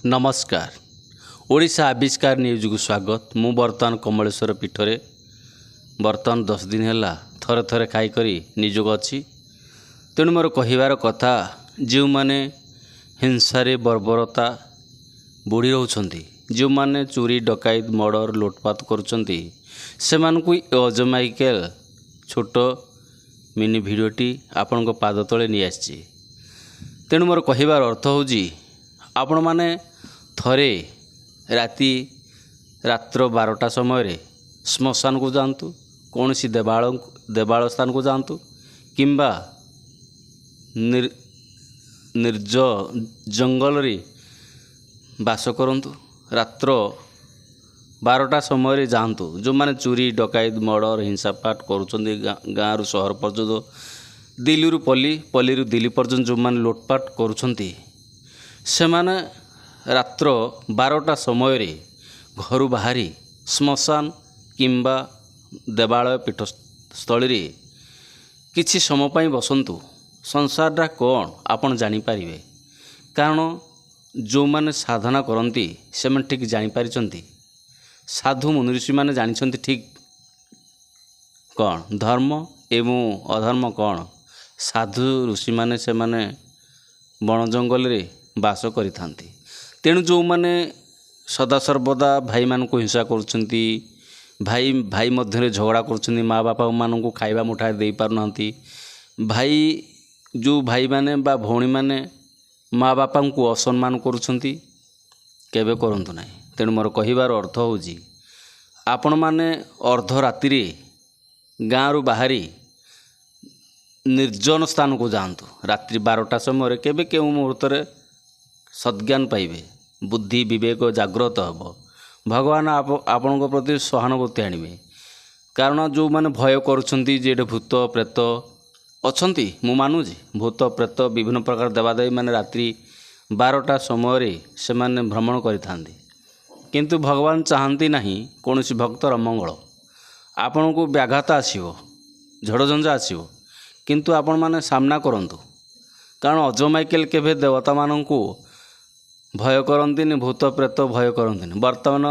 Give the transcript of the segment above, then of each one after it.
नमस्कार। ओडिशा आविष्कार न्यूज को स्वागत। मु बर्तमान कमलेश्वर पीठरे बर्तमान 10 दिन है थरे थरे खाईकर निजोग अच्छी। तेणु मोर कहबार कथा जो मैंने हिंसारे बर्बरता बुड़ी रोचंती, जो मैंने चोरी डकायत मर्डर लुटपाट करुँच से अज माइकेल छोट मिनी भिडियोटी आपण पाद तले नहीं आसी। तेणु मोर कहबार अर्थ हूँ आपण मैंने थरे रात्र 12टा समय श्मशान को जातु, कौन सी देवाल स्थान को जातु किंबा निर्ज जंगल रे बास करंतु। रात्र 12टा समय जातु जो माने चोरी डकायत मर्डर हिंसापात करुँच गाँव रु सहर पर्यंत, दिल्ली रु पल्ली, पल्ली रु दिल्ली पर्यंत जो माने लुटपाट करुँच से माने रात्र 12टा समय घर बाहरी श्मशान किंबा देवालय पीठस्थली किछि समय पाई बसंतु। संसारटा कौन आपन जानीपारे, कारण जो माने साधना करती से माने ठीक जानीपारिचंती। साधु मुनि ऋषि माने जानिछंती ठीक कौन धर्म एवं अधर्म कौन। साधु ऋषि माने से माने बण जंगल रे बास करिथांती। तेणु जो माने सदा सर्वदा भाई मान को हिंसा करुछंती, भाई भाई मध्य झगड़ा करुछंती, माँ बापा मान को खाइबा मुठाए दे पारुनांती, भाई जो भाई माने बा भौणी माने माँ बापा को असम्मान करुछंती, केबे करंतु नाही। तेणु मोर कहिबार अर्थ होउजी आपण माने अर्ध राति रे गाँव रु बाहरी निर्जन स्थान को जातु। रात्रि 12टा समय केबे केउ मुहूर्त सद्ज्ञान पाइबे, बुद्धि विवेक जाग्रत हम, भगवान आपण प्रति सहानुभूति आणवे। कारण जो माने भय करुछंती जे भूत प्रेत अछंती, मु मानुजी भूत प्रेत विभिन्न प्रकार देवादेवी माने रात्रि 12टा समय से माने भ्रमण करिथांती, किंतु भगवान चाहती नहीं कौन भक्तर मंगल। आपण को व्याघात आसीबो, झड़झंझा आसीबो, किंतु आपण माने सामना करंतु। कारण अज माइकेल केभे देवता माननकु भय करंतिनी, भूत प्रेत भय करंतिनी। वर्तमान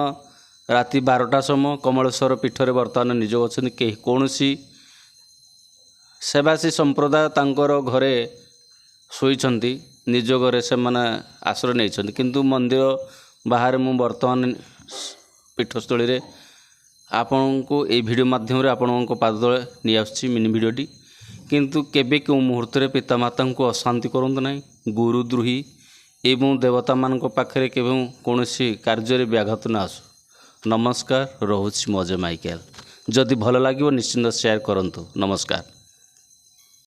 राति 12टा समय कमलेश्वर पीठरे वर्तमान निजोग अच्छे कहीं कौन सेवासी संप्रदाय तांकर घरे शोइछंती, निज घरे से माने आश्रय नहीं, किंतु मंदिर बाहर मु वर्तमान पीठस्थली रे आपण को ए वीडियो माध्यम रे आपण को पाद तले नहीं आछि मिनी वीडियोटी। किंतु केबे केउ मुहूर्त रे पितामाता को अशांति करंतु नाही। गुरुद्रोही एवं देवता मान पाखे केवं कौन कार्य व्याघात न आसु। नमस्कार, रोच मजे माइकेल। जदि भल लगे निश्चिंत शेयर करंतु। नमस्कार।